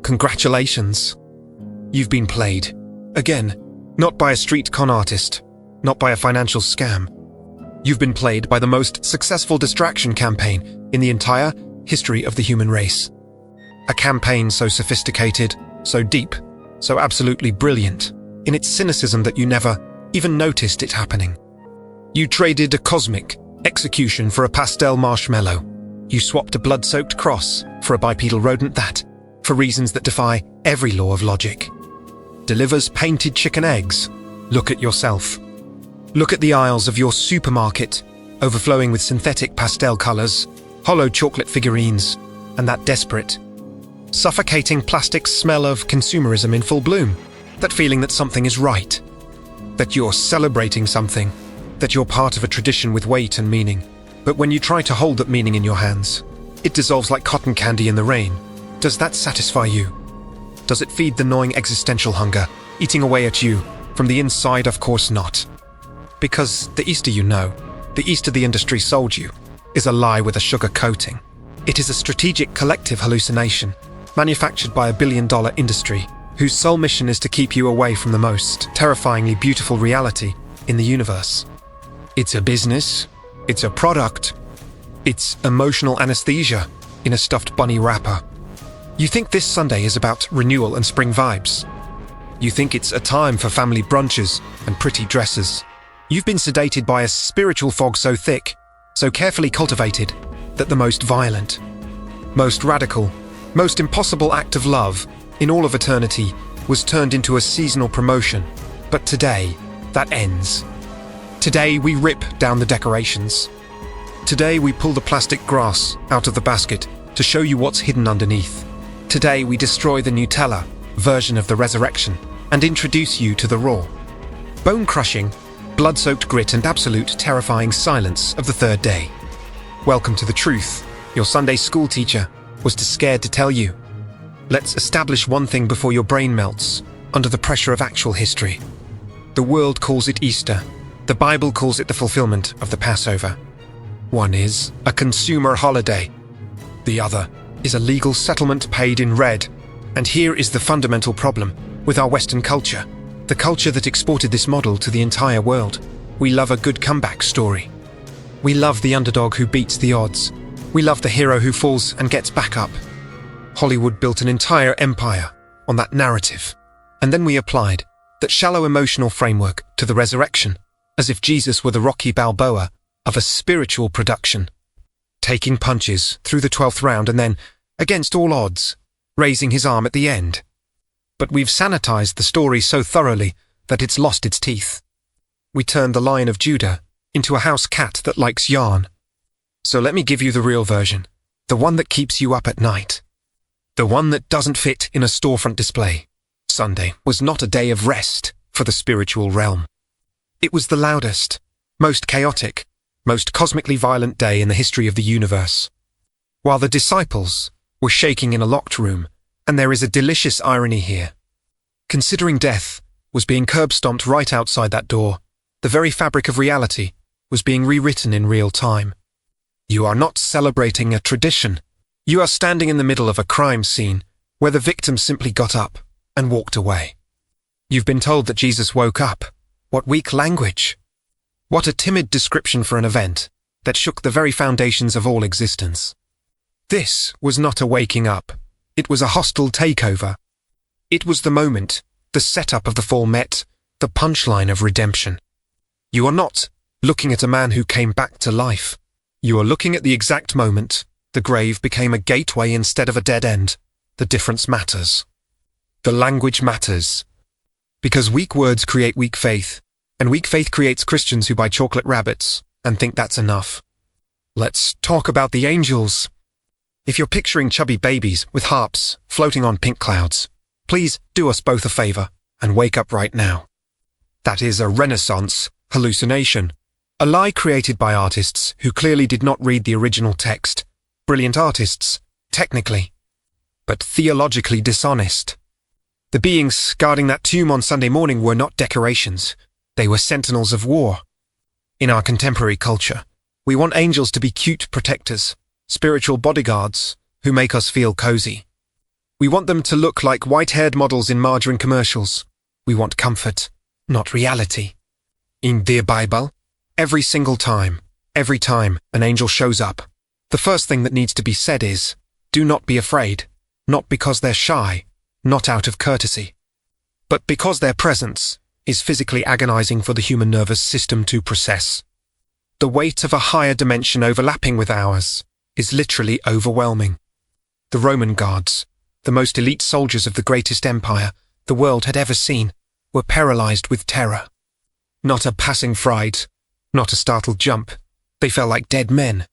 Congratulations. You've been played. Again, not by a street con artist, not by a financial scam. You've been played by the most successful distraction campaign in the entire history of the human race. A campaign so sophisticated, so deep, so absolutely brilliant in its cynicism that you never even noticed it happening. You traded a cosmic execution for a pastel marshmallow. You swapped a blood-soaked cross for a bipedal rodent that, for reasons that defy every law of logic, delivers painted chicken eggs. Look at yourself. Look at the aisles of your supermarket, overflowing with synthetic pastel colors, hollow chocolate figurines, and that desperate, suffocating plastic smell of consumerism in full bloom. That feeling that something is right, that you're celebrating something, that you're part of a tradition with weight and meaning. But when you try to hold that meaning in your hands, it dissolves like cotton candy in the rain. Does that satisfy you? Does it feed the gnawing existential hunger, eating away at you from the inside? Of course not. Because the Easter you know, the Easter the industry sold you, is a lie with a sugar coating. It is a strategic collective hallucination, manufactured by a billion-dollar industry, whose sole mission is to keep you away from the most terrifyingly beautiful reality in the universe. It's a business, it's a product, it's emotional anesthesia in a stuffed bunny wrapper. You think this Sunday is about renewal and spring vibes. You think it's a time for family brunches and pretty dresses. You've been sedated by a spiritual fog so thick, so carefully cultivated, that the most violent, most radical, most impossible act of love in all of eternity was turned into a seasonal promotion. But today, that ends. Today we rip down the decorations. Today we pull the plastic grass out of the basket to show you what's hidden underneath. Today we destroy the Nutella version of the resurrection and introduce you to the raw, bone-crushing, blood-soaked grit and absolute terrifying silence of the third day. Welcome to the truth your Sunday school teacher was too scared to tell you. Let's establish one thing before your brain melts under the pressure of actual history. The world calls it Easter. The Bible calls it the fulfillment of the Passover. One is a consumer holiday. The other is a legal settlement paid in red. And here is the fundamental problem with our Western culture, the culture that exported this model to the entire world. We love a good comeback story. We love the underdog who beats the odds. We love the hero who falls and gets back up. Hollywood built an entire empire on that narrative. And then we applied that shallow emotional framework to the resurrection, as if Jesus were the Rocky Balboa of a spiritual production, taking punches through the 12th round and then, against all odds, raising his arm at the end. But we've sanitized the story so thoroughly that it's lost its teeth. We turned the Lion of Judah into a house cat that likes yarn. So let me give you the real version, the one that keeps you up at night. The one that doesn't fit in a storefront display. Sunday was not a day of rest for the spiritual realm. It was the loudest, most chaotic, most cosmically violent day in the history of the universe. While the disciples were shaking in a locked room, and there is a delicious irony here. Considering death was being curb-stomped right outside that door, the very fabric of reality was being rewritten in real time. You are not celebrating a tradition. You are standing in the middle of a crime scene where the victim simply got up and walked away. You've been told that Jesus woke up. What weak language! What a timid description for an event that shook the very foundations of all existence. This was not a waking up. It was a hostile takeover. It was the moment, the setup of the fall met, the punchline of redemption. You are not looking at a man who came back to life. You are looking at the exact moment the grave became a gateway instead of a dead end. The difference matters. The language matters. Because weak words create weak faith, and weak faith creates Christians who buy chocolate rabbits and think that's enough. Let's talk about the angels. If you're picturing chubby babies with harps floating on pink clouds, please do us both a favor and wake up right now. That is a Renaissance hallucination, a lie created by artists who clearly did not read the original text. Brilliant artists, technically, but theologically dishonest. The beings guarding that tomb on Sunday morning were not decorations. They were sentinels of war. In our contemporary culture, we want angels to be cute protectors, spiritual bodyguards who make us feel cozy. We want them to look like white-haired models in margarine commercials. We want comfort, not reality. In the Bible, every time an angel shows up, the first thing that needs to be said is, do not be afraid, not because they're shy, not out of courtesy, but because their presence is physically agonizing for the human nervous system to process. The weight of a higher dimension overlapping with ours is literally overwhelming. The Roman guards, the most elite soldiers of the greatest empire the world had ever seen, were paralyzed with terror. Not a passing fright, not a startled jump. They felt like dead men.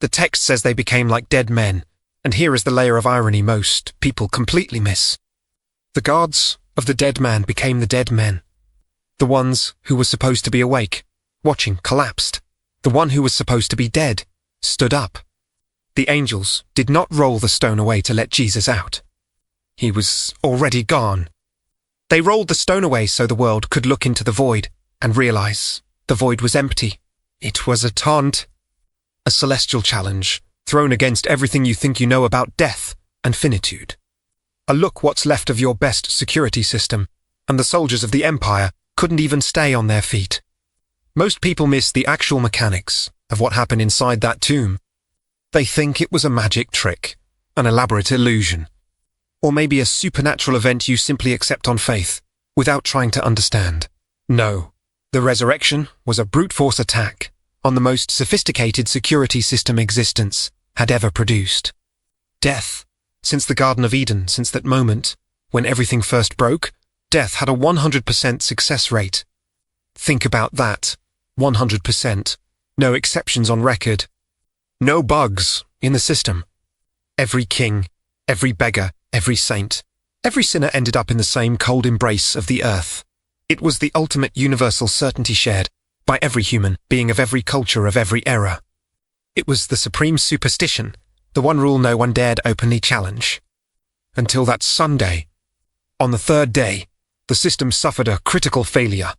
The text says they became like dead men, and here is the layer of irony most people completely miss. The guards of the dead man became the dead men. The ones who were supposed to be awake, watching, collapsed. The one who was supposed to be dead stood up. The angels did not roll the stone away to let Jesus out. He was already gone. They rolled the stone away so the world could look into the void and realize the void was empty. It was a taunt, a celestial challenge thrown against everything you think you know about death and finitude. A look what's left of your best security system, and the soldiers of the empire couldn't even stay on their feet. Most people miss the actual mechanics of what happened inside that tomb. They think it was a magic trick, an elaborate illusion, or maybe a supernatural event you simply accept on faith, without trying to understand. No, the resurrection was a brute force attack on the most sophisticated security system existence had ever produced. Death, since the Garden of Eden, since that moment, when everything first broke, death had a 100% success rate. Think about that. 100%. No exceptions on record. No bugs in the system. Every king, every beggar, every saint, every sinner ended up in the same cold embrace of the earth. It was the ultimate universal certainty shared by every human being of every culture of every era. It was the supreme superstition, the one rule no one dared openly challenge. Until that Sunday. On the third day, the system suffered a critical failure.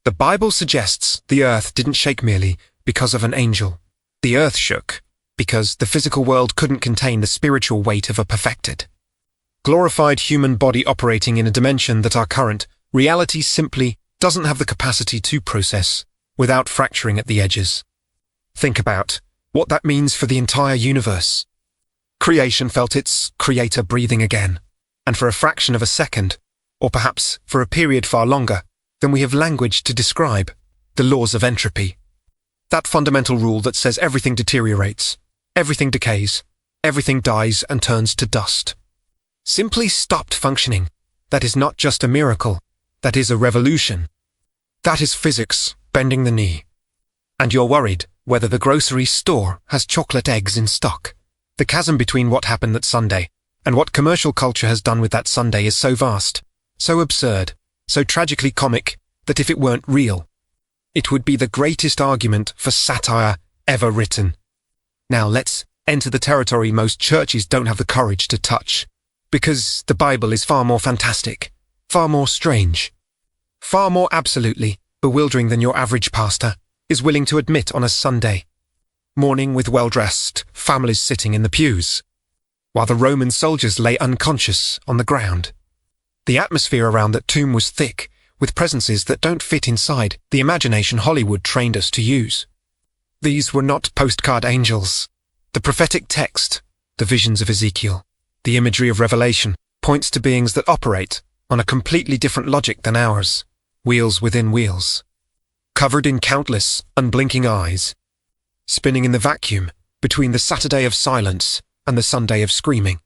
The Bible suggests the earth didn't shake merely because of an angel. The earth shook because the physical world couldn't contain the spiritual weight of a perfected, glorified human body operating in a dimension that our current reality simply doesn't have the capacity to process without fracturing at the edges. Think about what that means for the entire universe. Creation felt its creator breathing again, and for a fraction of a second, or perhaps for a period far longer than we have language to describe, the laws of entropy. That fundamental rule that says everything deteriorates, everything decays, everything dies and turns to dust. Simply stopped functioning. That is not just a miracle, that is a revolution. That is physics bending the knee. And you're worried whether the grocery store has chocolate eggs in stock. The chasm between what happened that Sunday and what commercial culture has done with that Sunday is so vast, so absurd, so tragically comic that if it weren't real, it would be the greatest argument for satire ever written. Now let's enter the territory most churches don't have the courage to touch, because the Bible is far more fantastic, far more strange, far more absolutely bewildering than your average pastor is willing to admit on a Sunday morning with well-dressed families sitting in the pews, while the Roman soldiers lay unconscious on the ground. The atmosphere around that tomb was thick, with presences that don't fit inside the imagination Hollywood trained us to use. These were not postcard angels. The prophetic text, the visions of Ezekiel, the imagery of Revelation, points to beings that operate on a completely different logic than ours, wheels within wheels, covered in countless, unblinking eyes, spinning in the vacuum between the Saturday of silence and the Sunday of screaming.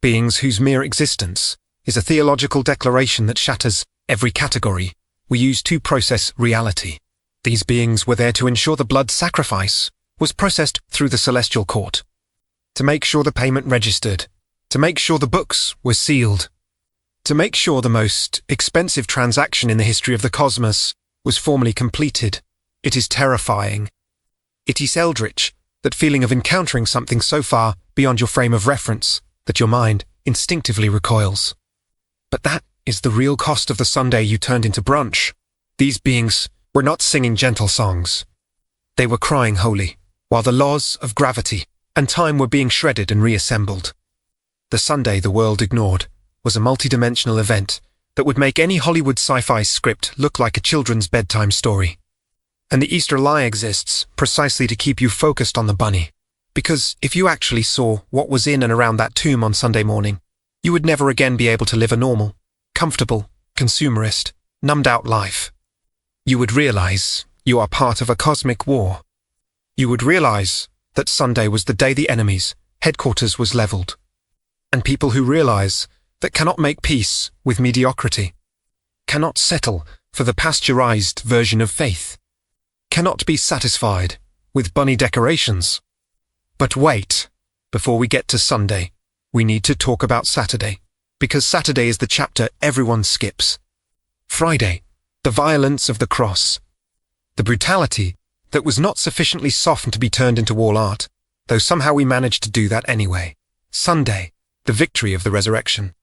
Beings whose mere existence is a theological declaration that shatters every category we use to process reality. These beings were there to ensure the blood sacrifice was processed through the celestial court, to make sure the payment registered, to make sure the books were sealed, to make sure the most expensive transaction in the history of the cosmos was formally completed. It is terrifying. It is eldritch, that feeling of encountering something so far beyond your frame of reference that your mind instinctively recoils. But that is the real cost of the Sunday you turned into brunch. These beings were not singing gentle songs. They were crying holy, while the laws of gravity and time were being shredded and reassembled. The The Sunday the world ignored was a multidimensional event that would make any Hollywood sci-fi script look like a children's bedtime story. And the Easter lie exists precisely to keep you focused on the bunny. Because if you actually saw what was in and around that tomb on Sunday morning, you would never again be able to live a normal, comfortable, consumerist, numbed-out life. You would realize you are part of a cosmic war. You would realize that Sunday was the day the enemy's headquarters was leveled. And people who realize that cannot make peace with mediocrity, cannot settle for the pasteurized version of faith, cannot be satisfied with bunny decorations. But wait, before we get to Sunday, we need to talk about Saturday, because Saturday is the chapter everyone skips. Friday, the violence of the cross. The brutality that was not sufficiently softened to be turned into wall art, though somehow we managed to do that anyway. Sunday, the victory of the resurrection.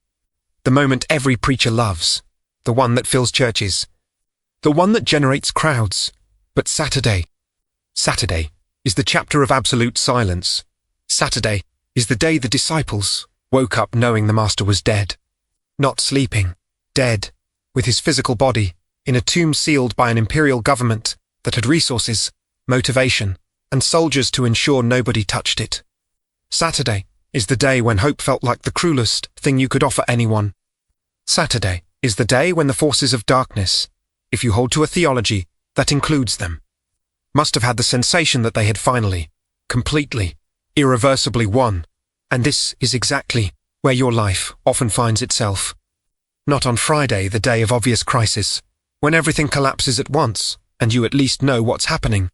The moment every preacher loves, the one that fills churches, the one that generates crowds. But Saturday is the chapter of absolute silence. Saturday is the day the disciples woke up knowing the Master was dead. Not sleeping, dead, with his physical body, in a tomb sealed by an imperial government that had resources, motivation, and soldiers to ensure nobody touched it. Saturday is the day when hope felt like the cruelest thing you could offer anyone. Saturday is the day when the forces of darkness, if you hold to a theology that includes them, must have had the sensation that they had finally, completely, irreversibly won. And this is exactly where your life often finds itself. Not on Friday, the day of obvious crisis, when everything collapses at once and you at least know what's happening.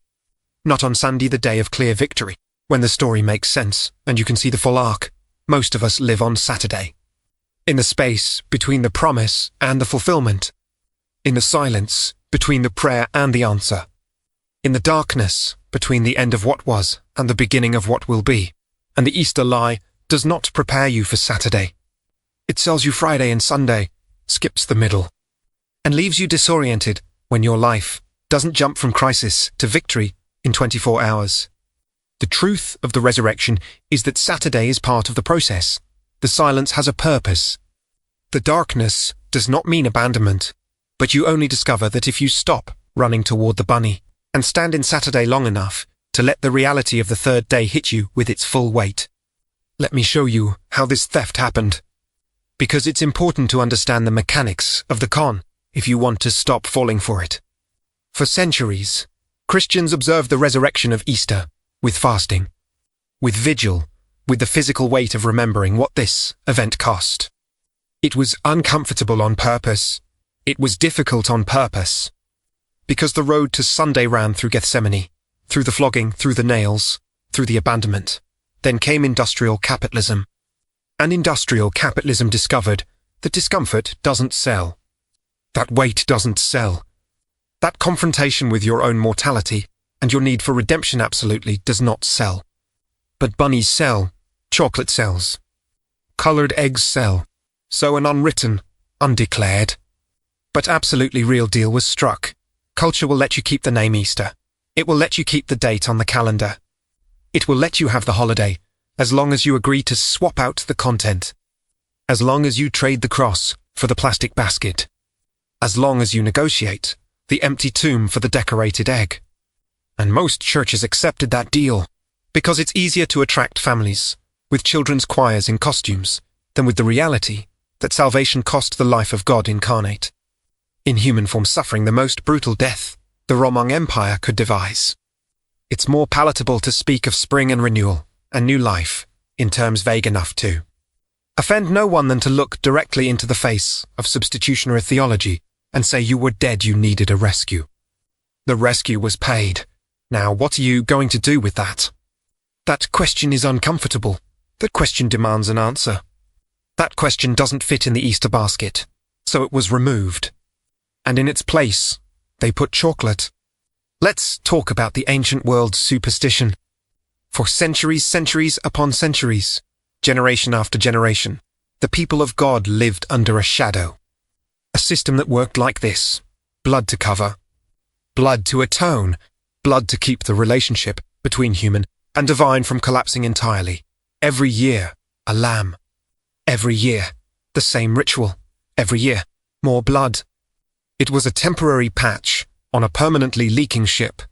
Not on Sunday, the day of clear victory, when the story makes sense and you can see the full arc. Most of us live on Saturday. In the space between the promise and the fulfillment. In the silence between the prayer and the answer. In the darkness between the end of what was and the beginning of what will be. And the Easter lie does not prepare you for Saturday. It sells you Friday and Sunday, skips the middle, and leaves you disoriented when your life doesn't jump from crisis to victory in 24 hours. The truth of the resurrection is that Saturday is part of the process. The silence has a purpose. The darkness does not mean abandonment, but you only discover that if you stop running toward the bunny and stand in Saturday long enough to let the reality of the third day hit you with its full weight. Let me show you how this theft happened. Because it's important to understand the mechanics of the con if you want to stop falling for it. For centuries, Christians observed the resurrection of Easter with fasting, with vigil, with the physical weight of remembering what this event cost. It was uncomfortable on purpose. It was difficult on purpose. Because the road to Sunday ran through Gethsemane, through the flogging, through the nails, through the abandonment. Then came industrial capitalism. And industrial capitalism discovered that discomfort doesn't sell. That weight doesn't sell. That confrontation with your own mortality and your need for redemption absolutely does not sell. But bunnies sell. Chocolate sells. Colored eggs sell. So an unwritten, undeclared, but absolutely real deal was struck. Culture will let you keep the name Easter. It will let you keep the date on the calendar. It will let you have the holiday, as long as you agree to swap out the content. As long as you trade the cross for the plastic basket. As long as you negotiate the empty tomb for the decorated egg. And most churches accepted that deal, because it's easier to attract families with children's choirs in costumes than with the reality that salvation cost the life of God incarnate. In human form suffering the most brutal death the Roman Empire could devise. It's more palatable to speak of spring and renewal and new life in terms vague enough to offend no one than to look directly into the face of substitutionary theology and say you were dead, you needed a rescue. The rescue was paid. Now what are you going to do with that? That question is uncomfortable. That question demands an answer. That question doesn't fit in the Easter basket, so it was removed. And in its place, they put chocolate. Let's talk about the ancient world's superstition. For centuries upon centuries, generation after generation, the people of God lived under a shadow. A system that worked like this: blood to cover, blood to atone, blood to keep the relationship between human and divine from collapsing entirely. Every year, a lamb. Every year. The same ritual. Every year. More blood. It was a temporary patch on a permanently leaking ship.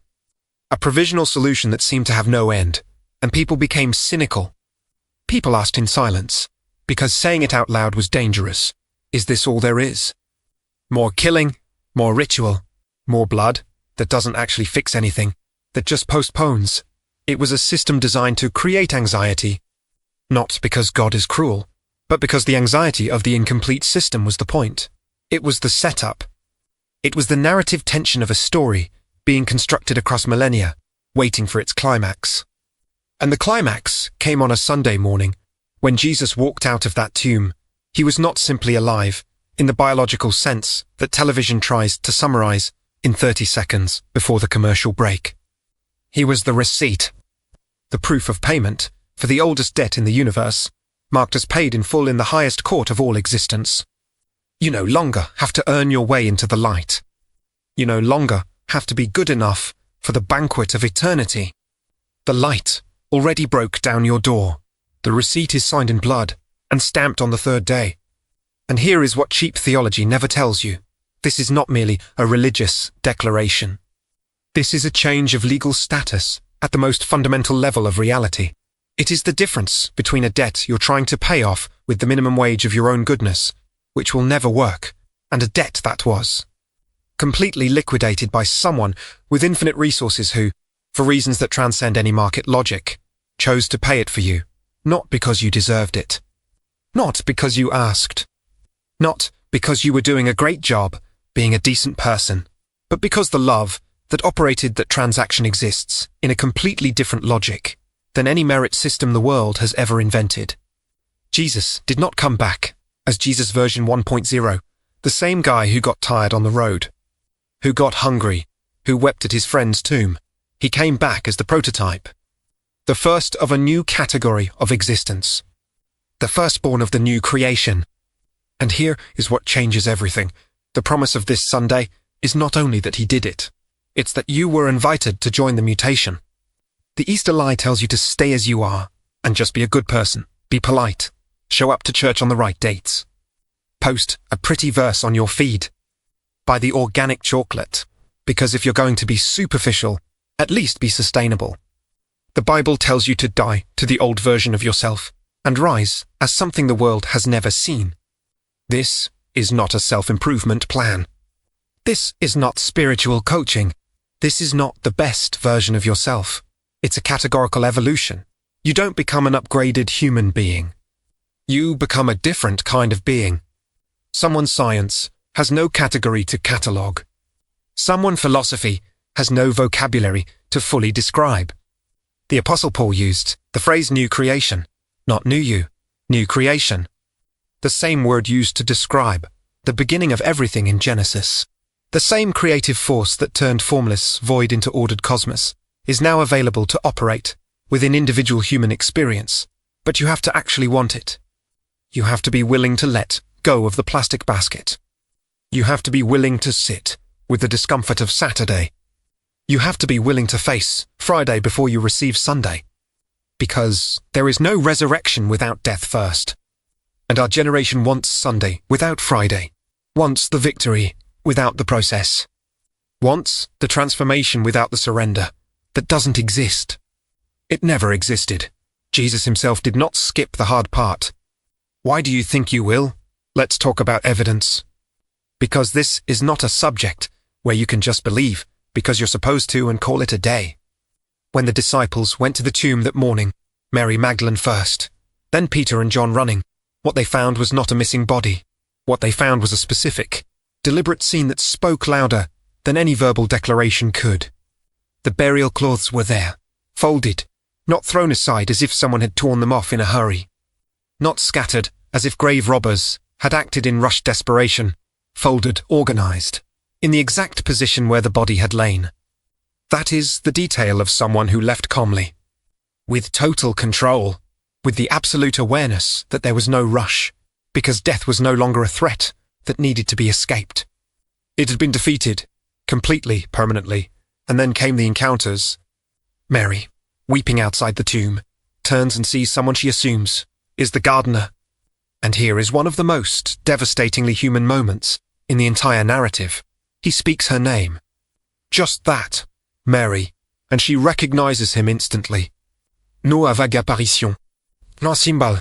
A provisional solution that seemed to have no end, and people became cynical. People asked in silence, because saying it out loud was dangerous. Is this all there is? More killing, more ritual, more blood that doesn't actually fix anything, that just postpones. It was a system designed to create anxiety, not because God is cruel, but because the anxiety of the incomplete system was the point. It was the setup. It was the narrative tension of a story being constructed across millennia, waiting for its climax. And the climax came on a Sunday morning. When Jesus walked out of that tomb, he was not simply alive, in the biological sense that television tries to summarize in 30 seconds before the commercial break. He was the receipt, the proof of payment for the oldest debt in the universe, marked as paid in full in the highest court of all existence. You no longer have to earn your way into the light. You no longer have to be good enough for the banquet of eternity. The light already broke down your door. The receipt is signed in blood and stamped on the third day. And here is what cheap theology never tells you. This is not merely a religious declaration. This is a change of legal status at the most fundamental level of reality. It is the difference between a debt you're trying to pay off with the minimum wage of your own goodness, which will never work, and a debt that was completely liquidated by someone with infinite resources who, for reasons that transcend any market logic, chose to pay it for you, not because you deserved it, not because you asked, not because you were doing a great job being a decent person, but because the love that operated that transaction exists in a completely different logic than any merit system the world has ever invented. Jesus did not come back as Jesus version 1.0, the same guy who got tired on the road, who got hungry, who wept at his friend's tomb. He came back as the prototype, the first of a new category of existence, the firstborn of the new creation. And here is what changes everything. The promise of this Sunday is not only that he did it, it's that you were invited to join the mutation. The Easter lie tells you to stay as you are and just be a good person, be polite, show up to church on the right dates, post a pretty verse on your feed, buy the organic chocolate, because if you're going to be superficial, at least be sustainable. The Bible tells you to die to the old version of yourself and rise as something the world has never seen. This is not a self-improvement plan. This is not spiritual coaching. This is not the best version of yourself. It's a categorical evolution. You don't become an upgraded human being. You become a different kind of being. Someone science has no category to catalogue. Someone philosophy has no vocabulary to fully describe. The Apostle Paul used the phrase new creation, not new you, new creation. The same word used to describe the beginning of everything in Genesis. The same creative force that turned formless void into ordered cosmos is now available to operate within individual human experience, but you have to actually want it. You have to be willing to let go of the plastic basket. You have to be willing to sit with the discomfort of Saturday. You have to be willing to face Friday before you receive Sunday. Because there is no resurrection without death first. And our generation wants Sunday without Friday, wants the victory without the process, wants the transformation without the surrender that doesn't exist. It never existed. Jesus himself did not skip the hard part. Why do you think you will? Let's talk about evidence. Because this is not a subject where you can just believe because you're supposed to and call it a day. When the disciples went to the tomb that morning, Mary Magdalene first, then Peter and John running, what they found was not a missing body. What they found was a specific, deliberate scene that spoke louder than any verbal declaration could. The burial clothes were there, folded, not thrown aside as if someone had torn them off in a hurry, not scattered as if grave robbers had acted in rushed desperation, folded, organized, in the exact position where the body had lain. That is the detail of someone who left calmly, with total control, with the absolute awareness that there was no rush, because death was no longer a threat that needed to be escaped. It had been defeated, completely, permanently, and then came the encounters. Mary, weeping outside the tomb, turns and sees someone she assumes is the gardener. And here is one of the most devastatingly human moments in the entire narrative. He speaks her name. Just that, Mary, and she recognizes him instantly. No a vague apparition. No symbol.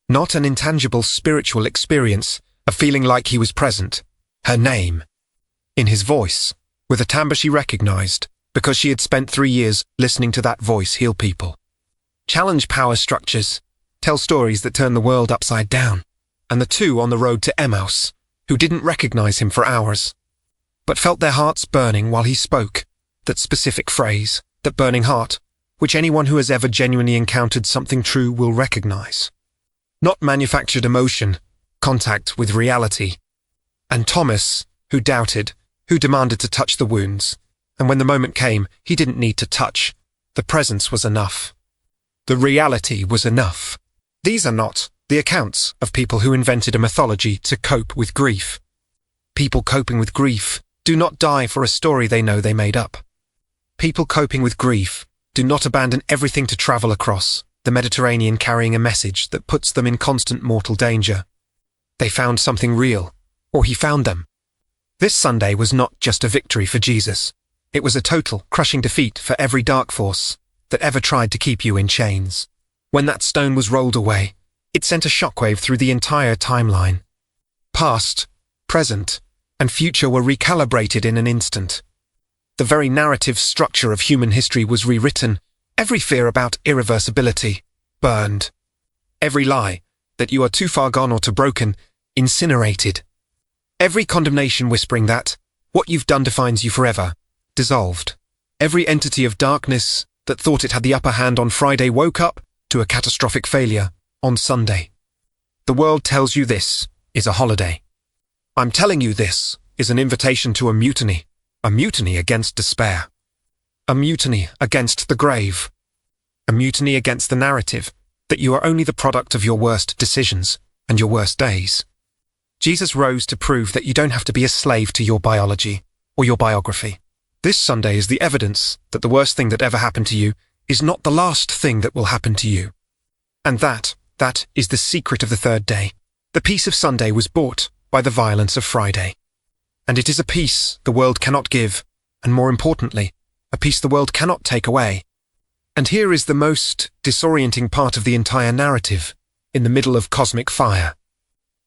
Not an intangible spiritual experience, a feeling like he was present. Her name. In his voice, with a timbre she recognized, because she had spent 3 years listening to that voice heal people. Challenge power structures, tell stories that turn the world upside down. And the two on the road to Emmaus, who didn't recognize him for hours, but felt their hearts burning while he spoke, that specific phrase, that burning heart, which anyone who has ever genuinely encountered something true will recognize. Not manufactured emotion, contact with reality. And Thomas, who doubted, who demanded to touch the wounds, and when the moment came, he didn't need to touch. The presence was enough. The reality was enough. These are not the accounts of people who invented a mythology to cope with grief. People coping with grief do not die for a story they know they made up. People coping with grief do not abandon everything to travel across the Mediterranean carrying a message that puts them in constant mortal danger. They found something real, or he found them. This Sunday was not just a victory for Jesus. It was a total, crushing defeat for every dark force that ever tried to keep you in chains. When that stone was rolled away, it sent a shockwave through the entire timeline. Past, present, and future were recalibrated in an instant. The very narrative structure of human history was rewritten. Every fear about irreversibility, burned. Every lie, that you are too far gone or too broken, incinerated. Every condemnation whispering that what you've done defines you forever, dissolved. Every entity of darkness that thought it had the upper hand on Friday woke up to a catastrophic failure on Sunday. The world tells you this is a holiday. I'm telling you this is an invitation to a mutiny against despair. A mutiny against the grave. A mutiny against the narrative that you are only the product of your worst decisions and your worst days. Jesus rose to prove that you don't have to be a slave to your biology or your biography. This Sunday is the evidence that the worst thing that ever happened to you is not the last thing that will happen to you. And that is the secret of the third day. The peace of Sunday was bought by the violence of Friday. And it is a peace the world cannot give, and more importantly, a peace the world cannot take away. And here is the most disorienting part of the entire narrative, in the middle of cosmic fire.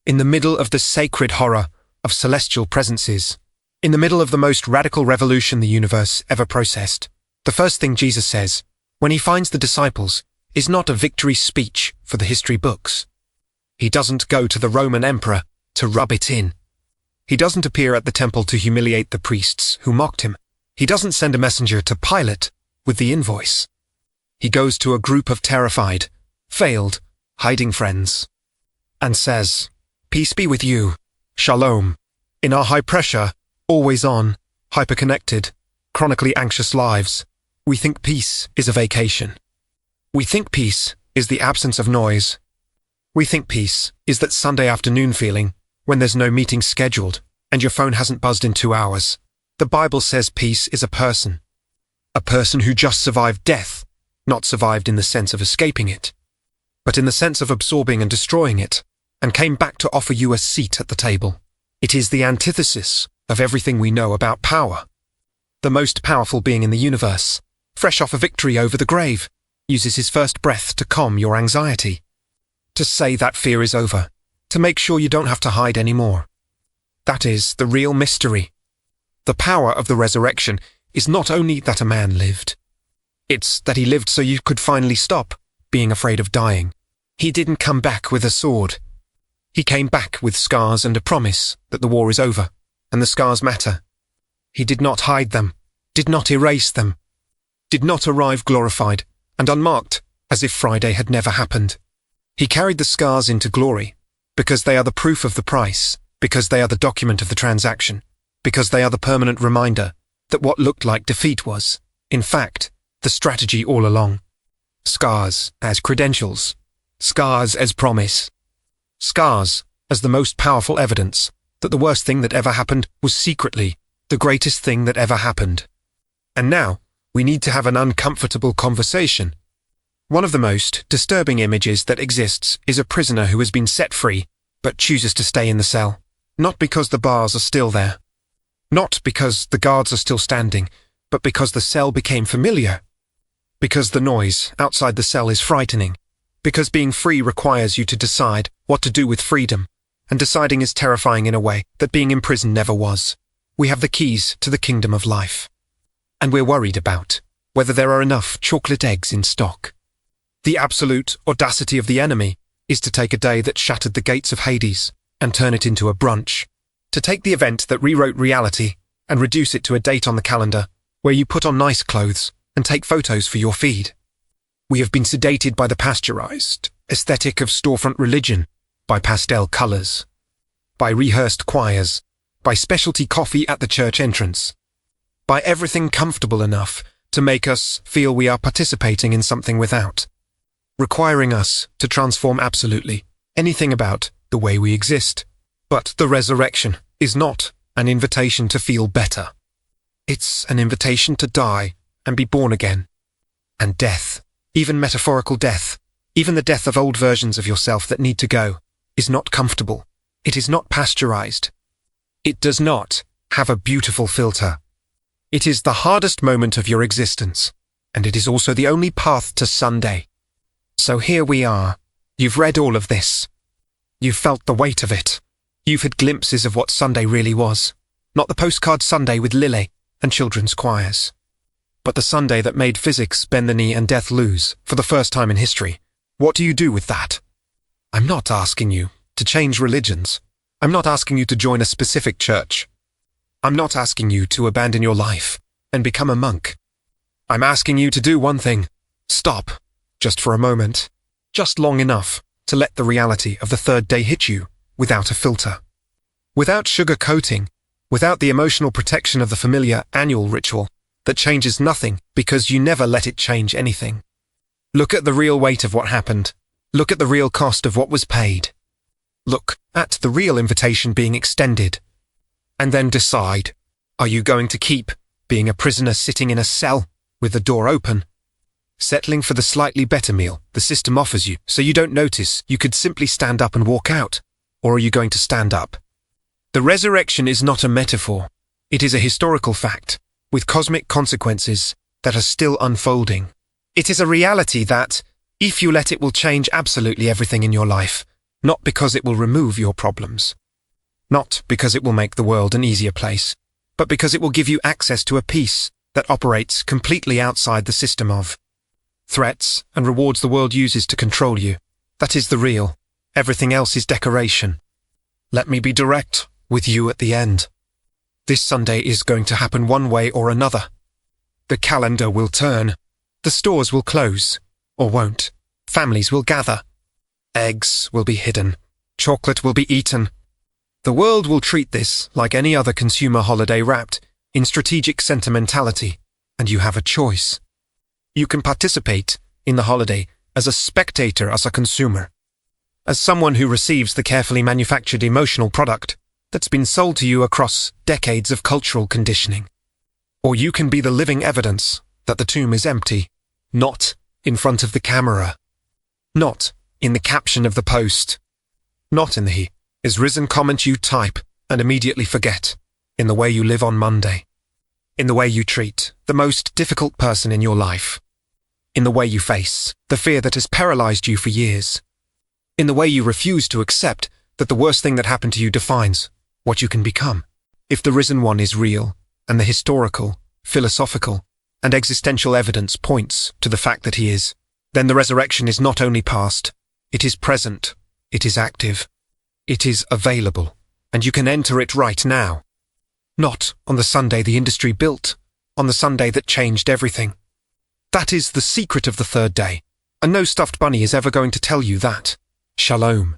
In the middle of the sacred horror of celestial presences. In the middle of the most radical revolution the universe ever processed. The first thing Jesus says, when he finds the disciples, is not a victory speech for the history books. He doesn't go to the Roman emperor to rub it in. He doesn't appear at the temple to humiliate the priests who mocked him. He doesn't send a messenger to Pilate with the invoice. He goes to a group of terrified, failed, hiding friends, and says, "Peace be with you, shalom." In our high-pressure, always-on, hyper-connected, chronically anxious lives, we think peace is a vacation. We think peace is the absence of noise. We think peace is that Sunday afternoon feeling when there's no meeting scheduled and your phone hasn't buzzed in 2 hours. The Bible says peace is a person. A person who just survived death, not survived in the sense of escaping it, but in the sense of absorbing and destroying it, and came back to offer you a seat at the table. It is the antithesis of everything we know about power. The most powerful being in the universe, fresh off a victory over the grave, uses his first breath to calm your anxiety, to say that fear is over, to make sure you don't have to hide anymore. That is the real mystery. The power of the resurrection is not only that a man lived. It's that he lived so you could finally stop being afraid of dying. He didn't come back with a sword. He came back with scars and a promise that the war is over, and the scars matter. He did not hide them, did not erase them, did not arrive glorified and unmarked as if Friday had never happened. He carried the scars into glory because they are the proof of the price, because they are the document of the transaction, because they are the permanent reminder that what looked like defeat was, in fact, the strategy all along. Scars as credentials, scars as promise, scars as the most powerful evidence that the worst thing that ever happened was secretly the greatest thing that ever happened. And now, we need to have an uncomfortable conversation. One of the most disturbing images that exists is a prisoner who has been set free but chooses to stay in the cell, not because the bars are still there, not because the guards are still standing, but because the cell became familiar, because the noise outside the cell is frightening, because being free requires you to decide what to do with freedom, and deciding is terrifying in a way that being in prison never was. We have the keys to the kingdom of life. And we're worried about whether there are enough chocolate eggs in stock. The absolute audacity of the enemy is to take a day that shattered the gates of Hades and turn it into a brunch, to take the event that rewrote reality and reduce it to a date on the calendar where you put on nice clothes and take photos for your feed. We have been sedated by the pasteurized aesthetic of storefront religion, by pastel colors, by rehearsed choirs, by specialty coffee at the church entrance, by everything comfortable enough to make us feel we are participating in something without, requiring us to transform absolutely anything about the way we exist. But the resurrection is not an invitation to feel better. It's an invitation to die and be born again. And death, even metaphorical death, even the death of old versions of yourself that need to go, is not comfortable. It is not pasteurized. It does not have a beautiful filter. It is the hardest moment of your existence, and it is also the only path to Sunday. So here we are. You've read all of this. You've felt the weight of it. You've had glimpses of what Sunday really was. Not the postcard Sunday with Lily and children's choirs, but the Sunday that made physics bend the knee and death lose for the first time in history. What do you do with that? I'm not asking you to change religions. I'm not asking you to join a specific church. I'm not asking you to abandon your life and become a monk. I'm asking you to do one thing. Stop, just for a moment, just long enough to let the reality of the third day hit you without a filter, without sugar-coating, without the emotional protection of the familiar annual ritual that changes nothing because you never let it change anything. Look at the real weight of what happened. Look at the real cost of what was paid. Look at the real invitation being extended. And then decide, are you going to keep being a prisoner sitting in a cell with the door open, settling for the slightly better meal the system offers you so you don't notice you could simply stand up and walk out? Or are you going to stand up? The resurrection is not a metaphor. It is a historical fact, with cosmic consequences that are still unfolding. It is a reality that, if you let it, will change absolutely everything in your life, not because it will remove your problems, not because it will make the world an easier place, but because it will give you access to a peace that operates completely outside the system of threats and rewards the world uses to control you. That is the real. Everything else is decoration. Let me be direct with you at the end. This Sunday is going to happen one way or another. The calendar will turn. The stores will close, or won't. Families will gather. Eggs will be hidden. Chocolate will be eaten. The world will treat this like any other consumer holiday wrapped in strategic sentimentality, and you have a choice. You can participate in the holiday as a spectator, as a consumer, as someone who receives the carefully manufactured emotional product that's been sold to you across decades of cultural conditioning. Or you can be the living evidence that the tomb is empty, not in front of the camera, not in the caption of the post, not in the "He is risen" comment you type and immediately forget, in the way you live on Monday, in the way you treat the most difficult person in your life, in the way you face the fear that has paralyzed you for years, in the way you refuse to accept that the worst thing that happened to you defines what you can become. If the risen one is real, and the historical, philosophical, and existential evidence points to the fact that he is, then the resurrection is not only past, it is present, it is active, it is available, and you can enter it right now. Not on the Sunday the industry built, on the Sunday that changed everything. That is the secret of the third day, and no stuffed bunny is ever going to tell you that. Shalom.